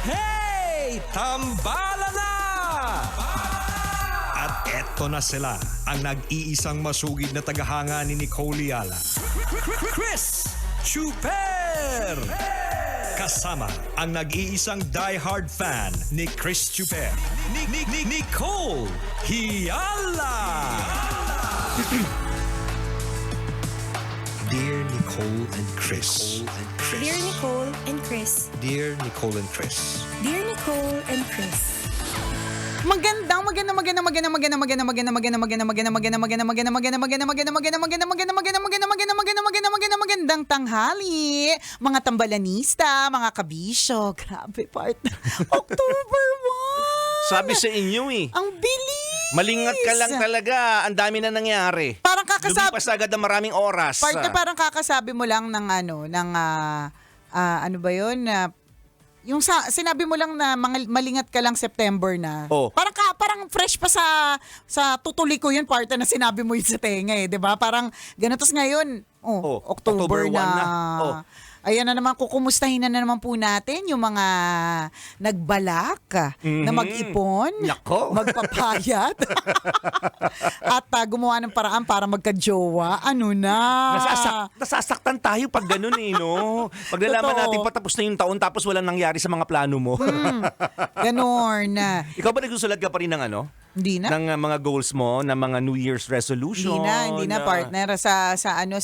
Hey! Tambala na! At eto na sila, ang nag-iisang masugid na tagahanga ni Nicole Yala. Chris Chuper! Kasama ang nag-iisang diehard fan ni Chris Chuper, Nicole Yala! Dear Nicole and Chris. Dear Nicole and Chris. Dear Nicole and Chris. Dear Nicole and Chris. Magandang tanghali, mga tambalanista, mga kabisyo. Grabe, partner. October 1! Sabi sa inyo eh. Ang bilis! Malingat ka lang talaga. Ang dami na nangyari. Parang kakasabi, Lumipas agad ang maraming oras. partner, parang kakasabi mo lang ng ano ba yun? Yung sinabi mo lang na malingat ka lang September na. Oh. Parang fresh pa sa tutuloy ko yun, partner, na sinabi mo yun sa tenga eh, 'di ba? Parang ganun. Tapos ngayon, October 1 na. na. Oh. Ayan na naman, kukumustahin na naman po natin yung mga nagbalak na mag-ipon, Nako. magpapayat, at gumawa ng paraan para magka-jowa. Ano na? Nasasaktan tayo pag ganun eh, no? Pag nalaman Totoo. natin patapos na yung taon tapos walang nangyari sa mga plano mo. Ganon. Ikaw ba nagsusulat ka pa rin ng ano? Hindi na. Ng mga goals mo, ng mga New Year's resolution? Hindi na partner sa ano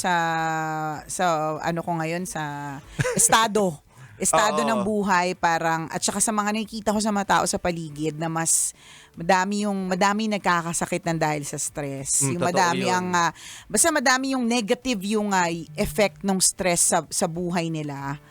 ko ngayon sa estado Oo. ng buhay, parang, at saka sa mga nakikita ko sa mga tao sa paligid na mas madami nagkakasakit ng dahil sa stress. Yung totoo madami yun. basta madami yung negative yung effect ng stress sa buhay nila.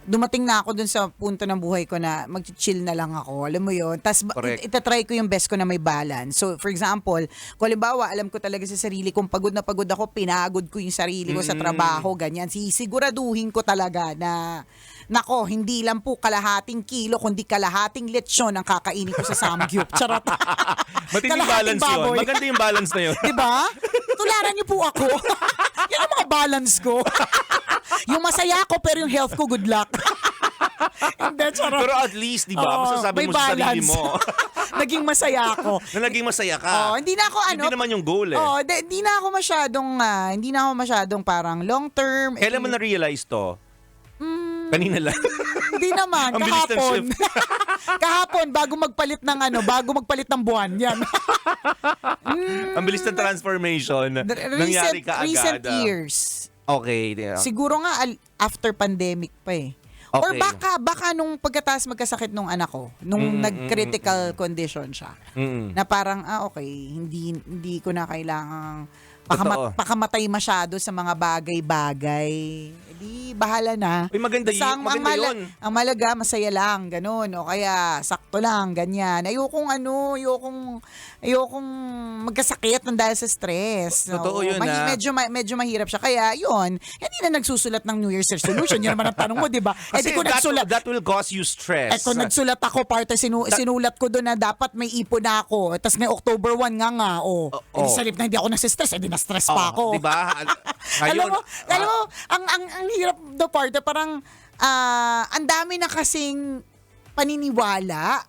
Dumating na ako dun sa punto ng buhay ko na mag-chill na lang ako. Alam mo yun? Tapos itatry ko yung best ko na may balance. So, for example, kung halimbawa, alam ko talaga sa sarili kung pagod na pagod ako, pinagod ko yung sarili ko sa trabaho, ganyan. Sisiguraduhin ko talaga na, nako, hindi lang po kalahating kilo, kundi kalahating lechon ang kakainin ko sa samgyup. Charot. Matinding Kalahating balance yun. baboy. Maganda yung balance na yun. Diba? Tularan niyo po ako. Yan ang mga balance ko. Yung masaya ko pero yung health ko, good luck. Hindi, charot. Pero at least, di ba, Oo, masasabi may mo sa sarili balance. mo Naging masaya ako. na naging masaya ka. Hindi na ako Hindi naman yung goal eh. hindi na ako masyadong parang long term. Kailan mo na-realize to? Kanina lang. Hindi naman, Ang bilis ng kahapon. Kahapon bago magpalit ng buwan. Yan. Ang bilis ng transformation. Nangyari ka agad. Recent years. Okay. Yeah. Siguro nga after pandemic pa eh. Or Okay. baka nung pagkatapos magkasakit nung anak ko, nung nag-critical condition siya. Na parang okay, hindi ko na kailangang Totoo. pakamatay masyado sa mga bagay-bagay. Di bahala na. Uy, maganda Basta yun. Ang malaga, masaya lang, ganun. O kaya, sakto lang, ganyan. Ayokong magkasakit ng dahil sa stress. Totoo yun, Medyo mahirap siya. Kaya, yun, hindi na nagsusulat ng New Year's resolution. Yun naman ang tanong mo, di ba? Kasi that will cause you stress. Kung nagsulat ako, parte, sinulat ko doon na dapat may ipon na ako. Tapos ngay October 1 nga. Edi sa halip na hindi ako nasistress, edi na-stress pa ako. Di ba? Alam mo, ang hirap do parte, parang ang dami na kasing paniniwala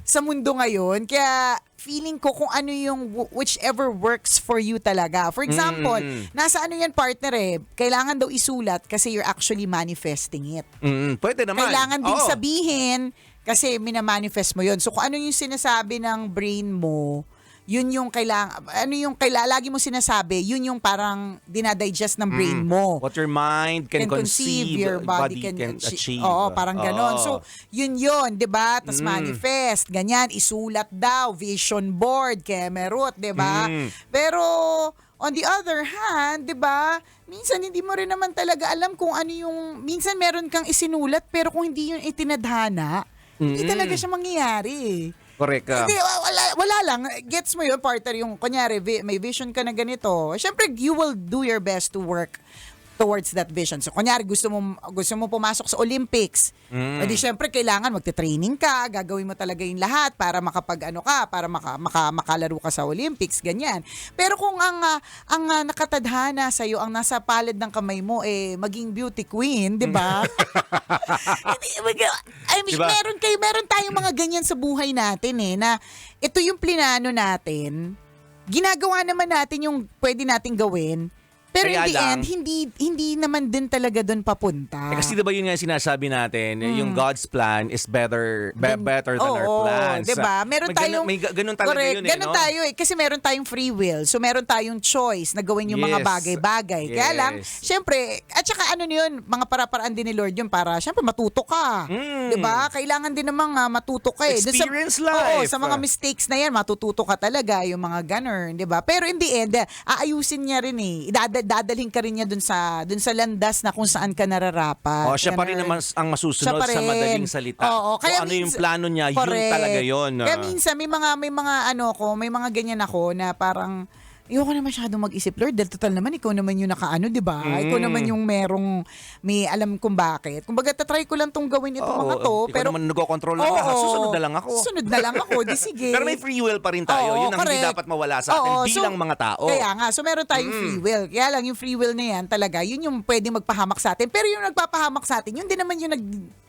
sa mundo ngayon. Kaya feeling ko kung ano yung whichever works for you talaga. For example, nasa ano yan, partner kailangan daw isulat kasi you're actually manifesting it. Pwede naman. Kailangan din Oo. sabihin kasi minamanifest mo yun. So kung ano yung sinasabi ng brain mo, yun yung lagi mo sinasabi, yun yung parang dinadigest ng brain mo. What your mind can conceive, your body can achieve. Oo, parang ganon. So, yun, di ba? Tapos manifest, ganyan, isulat daw, vision board, kemerut, di ba? Pero, on the other hand, di ba, minsan hindi mo rin naman talaga alam kung ano yung, minsan meron kang isinulat, pero kung hindi yun itinadhana, hindi talaga siya mangyayari. Correct ka. Hindi, wala lang. Gets mo yun, partner, yung, kunyari, may vision ka na ganito. Siyempre, you will do your best to work towards that vision. So, kunyari, gusto mo pumasok sa Olympics. Edi, syempre, kailangan magte-training ka, gagawin mo talaga yung lahat para para makalaro ka sa Olympics, ganyan. Pero kung ang nakatadhana sa iyo, ang nasa palad ng kamay mo, maging beauty queen, di ba? I mean, Diba? meron tayong mga ganyan sa buhay natin na ito yung plinano natin. Ginagawa naman natin yung pwede nating gawin. Pero Kaya in the lang, end, hindi naman din talaga doon papunta. Kasi diba yun nga yung sinasabi natin, yung God's plan is better than our Oo, plans. diba? Meron tayong, may ganun talaga correct, yun ganun no? tayo Kasi meron tayong free will. So meron tayong choice na gawin yung mga Yes. bagay-bagay. Kaya lang, Yes. syempre, at saka ano yun, mga para-paraan din ni Lord yun para, syempre, matuto ka. Diba? Kailangan din namang matuto ka eh. Dun Experience Oo, life. sa mga mistakes na yan, matututo ka talaga, yung mga ganun, diba? Pero in the end, aayusin niya rin eh. Dadalhin ka rin niya dun sa landas na kung saan ka nararapat. Siya pa rin naman ang masusunod Siya pa sa rin. madaling salita. Oo, kaya kung ano yung minsan- plano niya, yun Correct. talaga yun. Kaya minsan may mga ganyan ako na parang ayoko na masyadong mag-isip, Lord, dahil total naman, ikaw naman yung nakaano, di ba? Ikaw naman yung may alam kung bakit. Kumbaga, tatry ko lang tong gawin itong mga to. Ikaw Pero, naman nag-control ng lahat. Susunod na lang ako. Susunod na lang ako, di sige. Pero may free will pa rin tayo. Oo, Yun ang hindi correct. dapat mawala sa atin Oo, bilang mga tao. Kaya nga, so meron tayong free will. Kaya lang yung free will na yan talaga, yun yung pwedeng magpahamak sa atin. Pero yung nagpapahamak sa atin, yun din naman yung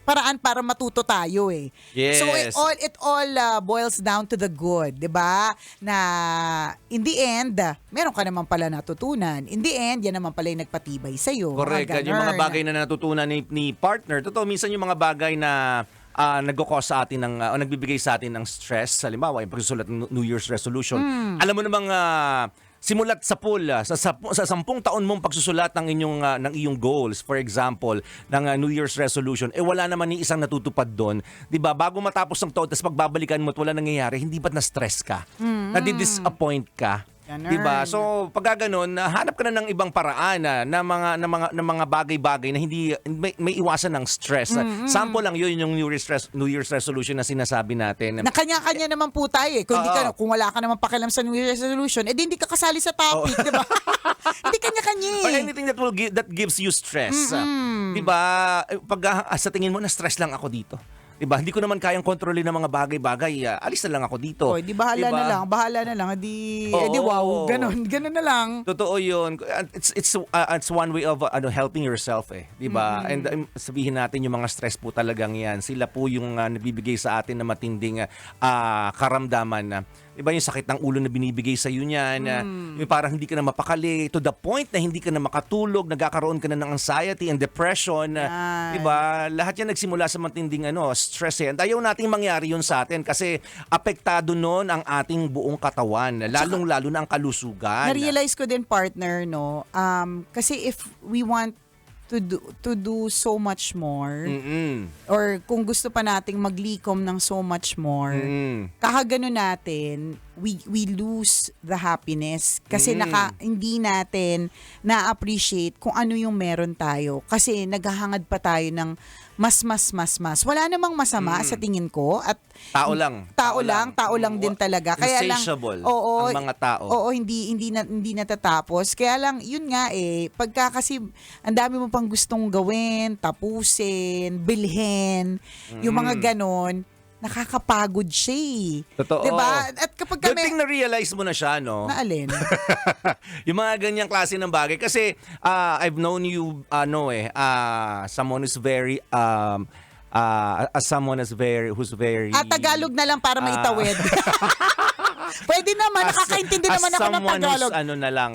paraan para matuto tayo eh. Yes. So it all boils down to the good, 'di ba? Na in the end, meron ka naman pala natutunan. In the end, yan naman pala yung nagpatibay sa iyo. Correct. Yung mga bagay na natutunan ni partner. Totoo, minsan yung mga bagay na nagko-cause sa atin ng o nagbibigay sa atin ng stress, halimbawa yung pagsusulat ng New Year's resolution. Alam mo namang simulat sa pool sa 10 taon mong pagsusulat ng iyong goals, for example, ng New Year's resolution, wala naman ni isang natutupad doon. 'Di ba? Bago matapos ng taon, tapos pagbabalikan mo at wala nangyayari, hindi ba't na-stress ka? Nadi-disappoint ka? Ganun. 'Di ba? So, pag gano'n, hanap ka na ng ibang paraan na mga bagay-bagay na hindi may iwasan ng stress. Sample lang 'yun yung New Year's resolution na sinasabi natin. Na kanya-kanya naman po tayo eh. Kung wala ka naman pakialam sa New Year's resolution, di hindi ka kasali sa topic, di ba? Hindi kanya-kanya eh. Or anything that gives you stress. 'Di ba? Pag sa tingin mo na stress lang ako dito. 'Di ba? Hindi ko naman kayang kontrolin ng mga bagay-bagay. Alis na lang ako dito. Di bahala na lang. Di wow. Ganon na lang. Totoo 'yun. It's one way of helping yourself 'di ba? And sabihin natin yung mga stress po talagang 'yan. Sila po yung nagbibigay sa atin ng matinding karamdaman. Iba yung sakit ng ulo na binibigay sa iyo niyan. Yung parang hindi ka na mapakali to the point na hindi ka na makatulog, nagkakaroon ka na ng anxiety and depression. Diba? Lahat yan nagsimula sa matinding stress. And ayaw nating mangyari yun sa atin kasi apektado nun ang ating buong katawan, lalong-lalo na ang kalusugan. Na-realize ko din, partner, no? Kasi if we want to do so much more, or kung gusto pa nating maglikom ng so much more, kakagano natin, we lose the happiness kasi hindi natin na-appreciate kung ano yung meron tayo kasi naghahangad pa tayo ng mas. Wala namang masama sa tingin ko at tao lang din talaga. Kaya lang insatiable ang mga tao. Oo, hindi natatapos. Kaya lang yun nga pagka kasi ang dami mo pang gustong gawin, tapusin, bilhin, yung mga ganon, nakakapagod siya eh. Totoo. Diba? At kapag Good thing na-realize mo na siya, no? Na alin? Yung mga ganyang klase ng bagay. Kasi I've known you, someone who's very, who's very... Tagalog na lang para maitawid. Pwede naman, nakakaintindi naman ako ng Tagalog.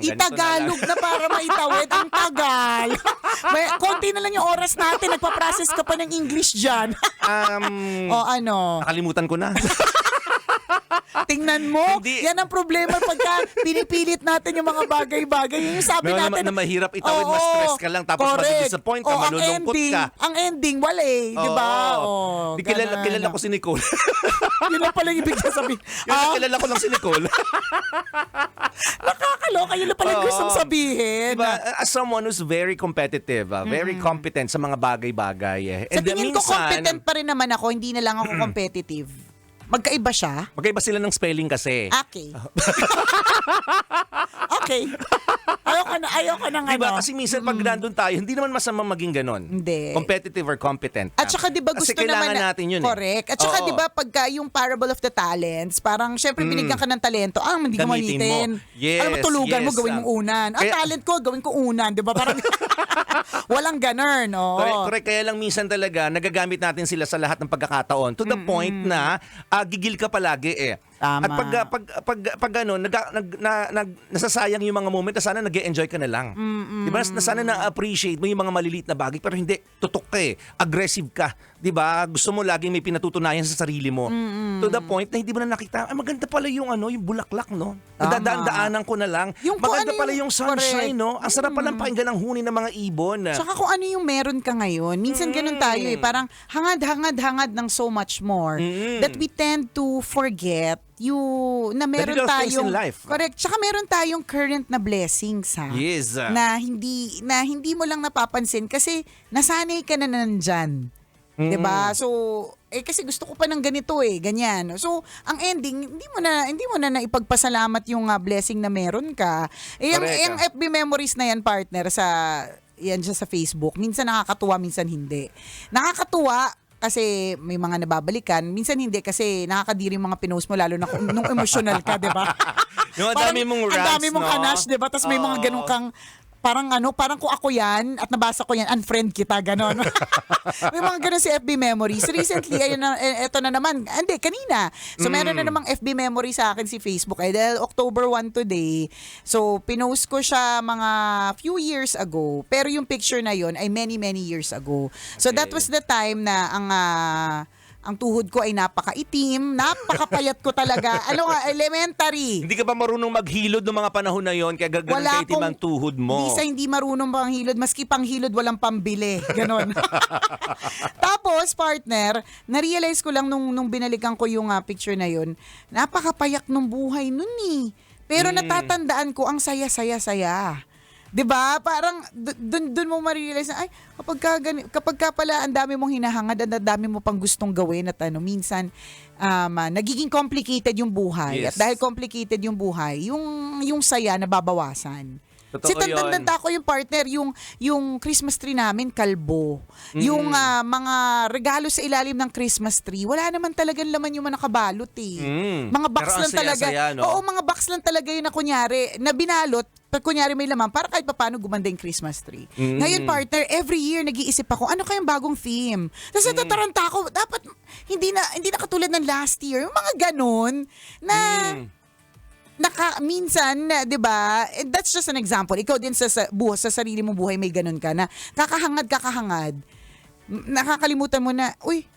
Itagalog na para maitawid. Ang tagal. Konti na lang yung oras natin. Nagpa-process ka pa ng English dyan. Nakalimutan ko na. Tingnan mo, yan ang problema pagka pinipilit natin yung mga bagay-bagay. Yung sabi natin na mahirap itawid, ma-stress ka lang, tapos ma-disappoint ka, malulungkot ka. Ang ending, wala di ba? Kilala ko si Nicole. Yun lang pala yung ibig sabihin. Kilala ko lang si Nicole. Nakakaloka, yun lang pala yung gustong sabihin. Diba? As someone who's very competitive, very competent sa mga bagay-bagay. Sa tingin ko, competent pa rin naman ako, hindi na lang ako competitive. Magkaiba siya? Magkaiba sila ng spelling kasi. Okay. Okay. Ayoko na Diba? Kasi minsan pag nandun tayo, hindi naman masama maging ganon. Hindi. Competitive or competent. At saka 'di ba gusto kasi kailangan naman natin yun correct. At saka Oo. 'di ba pagka yung parable of the talents, parang syempre binigyan ka ng talento, hindi ko Gamitin mo. manitin. Yes, Alam mo tulugan mo yes. gawin mong unan. Ang Kaya- talent ko gawin ko unan, 'di ba? Parang walang ganun, oo. Correct. Kaya lang minsan talaga nagagamit natin sila sa lahat ng pagkakataon to the point na gigil ka palagi eh. Tama. At pag ano, nasasayang yung mga moment na sana nag-e-enjoy ka na lang. Diba? Na sana na-appreciate mo yung mga maliliit na bagay pero hindi, tutok ka eh. Aggressive ka. Diba? Gusto mo laging may pinatutunayan sa sarili mo. To the point na hindi mo na nakita, maganda pala yung yung bulaklak, no? Nadadaan-daanan ko na lang. Yung kung Maganda ano pala yung sunshine, correct. no? Ang sarap palang pakinggan ng huni ng mga ibon. Tsaka kung ano yung meron ka ngayon, minsan ganun tayo eh, parang hangad ng so much more that we tend to forget na meron little things tayong in life. correct. Tsaka meron tayong current na blessings ha. Yes. Na hindi mo lang napapansin kasi nasanay ka na nandyan. 'Di ba? So kasi gusto ko pa ng ganito ganyan. So ang ending hindi mo na naipagpasalamat yung blessing na meron ka. Yung FB memories na yan partner yan siya sa Facebook. Minsan nakakatuwa, minsan hindi. Nakakatuwa kasi may mga nababalikan, minsan hindi kasi nakakadiri yung mga pinost mo lalo na nung emotional ka, 'di ba? Yung ang dami mong rants, ang dami mong kanash, 'di ba? Tapos may mga ganun kang parang kung ako yan at nabasa ko yan, unfriend kita, ganon. May mga ganon si FB memories. Recently, eto na naman, kanina. So, meron na namang FB memory sa akin si Facebook. Dahil October 1 today, so, pinost ko siya mga few years ago. Pero yung picture na yon ay many, many years ago. So, that was the time na ang tuhod ko ay napakaitim, napakapayat ko talaga. Elementary. Hindi ka ba marunong maghilod ng mga panahon na yon kaya gagawin kaitim ang tuhod mo? Hindi marunong panghilod, maski panghilod walang pambili. Ganon. Tapos, partner, na-realize ko lang nung binalikan ko yung picture na yun, napakapayak nung buhay nun eh. Pero natatandaan ko, ang saya-saya-saya. 'Di ba? Parang doon mo ma-realize na kapag ka pala ang dami mong hinahangad, ang dami mo pang gustong gawin at minsan nagiging complicated yung buhay. Yes. At dahil complicated yung buhay, yung saya nababawasan. Totoo Kasi tanda ko yung partner, yung Christmas tree namin, kalbo. Yung mga regalo sa ilalim ng Christmas tree, wala naman talagang laman yung mga nakabalot eh. Mga box Pero ang lang talaga. saya-saya, no? Oo, mga box lang talaga yun na kunyari, na binalot, pag kunyari may laman, para kahit paano gumanda yung Christmas tree. Ngayon, partner, every year nag-iisip ako, ano kayang bagong theme? Tapos natataranta ako, dapat hindi na katulad ng last year. Yung mga ganun na minsan, 'di ba? That's just an example. Ikaw din sa sarili mong buhay may ganun ka na kakahangad. Nakakalimutan mo na,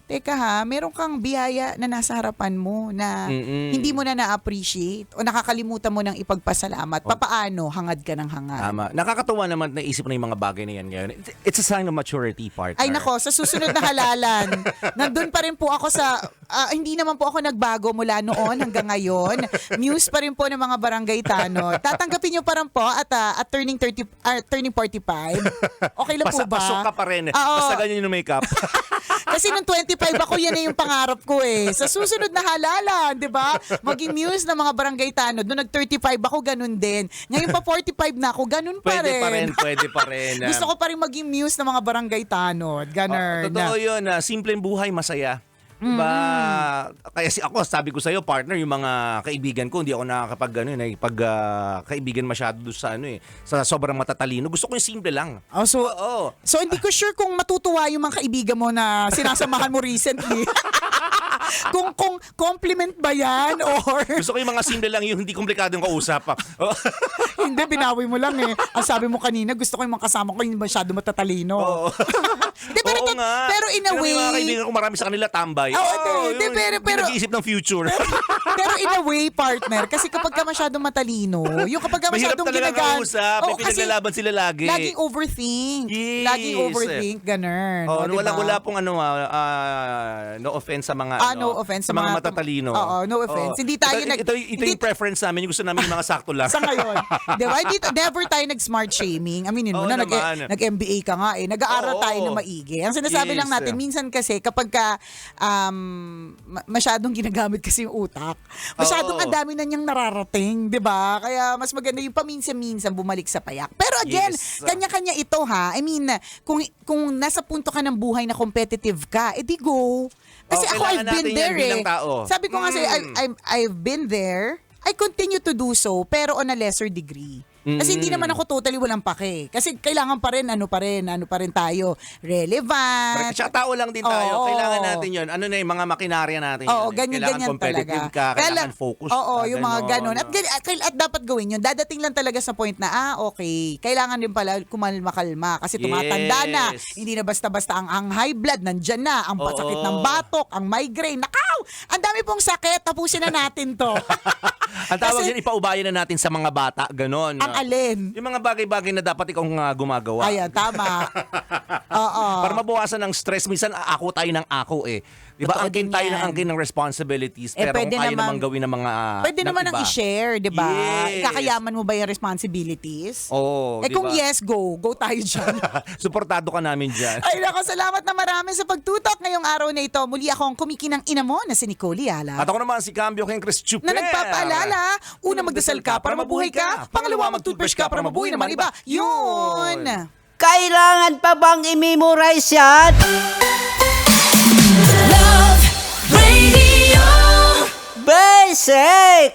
teka meron kang biyaya na nasa harapan mo na hindi mo na na-appreciate o nakakalimutan mo ng ipagpasalamat. Papaano hangad ka ng hangad? Tama. Nakakatuwa naman na isip na yung mga bagay na yan ngayon. It's a sign of maturity, partner. Ay nako, sa susunod na halalan, nandun pa rin po ako hindi naman po ako nagbago mula noon hanggang ngayon. Muse pa rin po ng mga barangay tanod. Tatanggapin nyo pa rin po at turning 45. Okay lang po ba? Pasok ka pa rin. Oo. Basta ganyan yung makeup. Kasi nung 25 ako, yan yung pangarap ko eh. Sa susunod na halalan, di ba? Maging muse ng mga barangay tanod. Nung nag-35 ako, ganun din. Ngayon pa 45 na ako, ganun pa rin. Pwede pa rin. Gusto ko pa rin maging muse ng mga barangay tanod. Ganun. Totoo yun. Simpleng buhay, masaya. Diba? Kaya sabi ko sa'yo, partner, yung mga kaibigan ko, hindi ako kaibigan masyado doon sa sobrang matatalino. Gusto ko yung simple lang. So hindi ko sure kung matutuwa yung mga kaibigan mo na sinasamahan mo recently. kung compliment ba yan or Gusto ko yung mga simple lang, yung hindi komplikadong kausap. hindi, binawi mo lang eh. Ang sabi mo kanina, gusto ko yung mga kasama ko yung masyado matatalino. Oo. Hindi, pero in a way, yung mga kaibigan ko, marami sa kanila tambay. pero nag-iisip ng future. pero in a way, partner, kasi kapag ka masyadong matalino, yung kapag ka Mahirap masyadong talaga kausap. May kasi pinaglalaban sila lagi. laging overthink. Yes. Laging overthink, ganun. Wala diba? pong no offense sa mga no offense sa mga matatalino. Oo, no offense. Hindi tayo ito yung preference namin, yung gusto namin yung mga sakto lang. Sa ngayon. Di ba? Never tayo nag-smart shaming. Aminin mo Oo na, naman. nag-MBA ka nga eh. Nag-aaral Oo. tayo na maigi. Ang sinasabi Yes. lang natin, minsan kasi kapag ka, masyadong ginagamit kasi yung utak, masyadong Oo. ang dami na niyang nararating, di ba? Kaya mas maganda yung paminsan-minsan bumalik sa payak. Pero again, Yes. kanya-kanya ito ha. I mean, kung nasa punto ka ng buhay na competitive ka, edi go. Kasi ako, kailangan I've been natin yan there bilang eh. tao. Sabi ko nga sa'yo, I've been there. I continue to do so, pero on a lesser degree. Kasi hindi naman ako totally walang pake. Kasi kailangan pa rin, ano pa rin tayo, relevant. Tsaka tao lang din tayo. Oo. Kailangan natin yun. Ano na yung mga makinarya natin. Oo, yun, eh. Kailangan ganyan competitive talaga. ka, kailangan focus Oo, ka. yung mga ganon. At dapat gawin yun. Dadating lang talaga sa point na, okay, kailangan din pala kumalma-kalma. Kasi tumatanda na. Yes. Hindi na basta-basta ang high blood, nandyan na. Ang Oo. sakit ng batok, ang migraine. Nakaw! Ang dami pong sakit. Tapusin na natin to. Ang tawag Kasi- yan, ipaubayan na natin sa mga bata. Ganon. Ang alin. Yung mga bagay-bagay na dapat ikaw gumagawa. Ayan, tama. Oo. Para mabawasan ng stress, minsan ako tayo ng ako eh. Di ba? Totoo Angkin din tayo yan. ng angkin ng responsibilities. Eh, Pero pwede kung kaya naman- namang gawin ng mga Pwede ng naman ang iba. i-share, di ba? Yes. Ikakayaman mo ba yung responsibilities? Oo, Eh di kung ba? yes, go. Go tayo dyan. Suportado ka namin dyan. Ay nako, salamat na marami sa pagtutok ngayong araw na ito. Muli akong kumikinang ina mo na si Nicole Yala. At ako naman si Cambio King Chris Chuper. Na nagpapaalala, una magdasal ka para mabuhay ka, pangalawa mag-toothbrush ka para mabuhay naman iba. Yun! Kailangan pa bang i-memorize yan? Love Radio. Basic!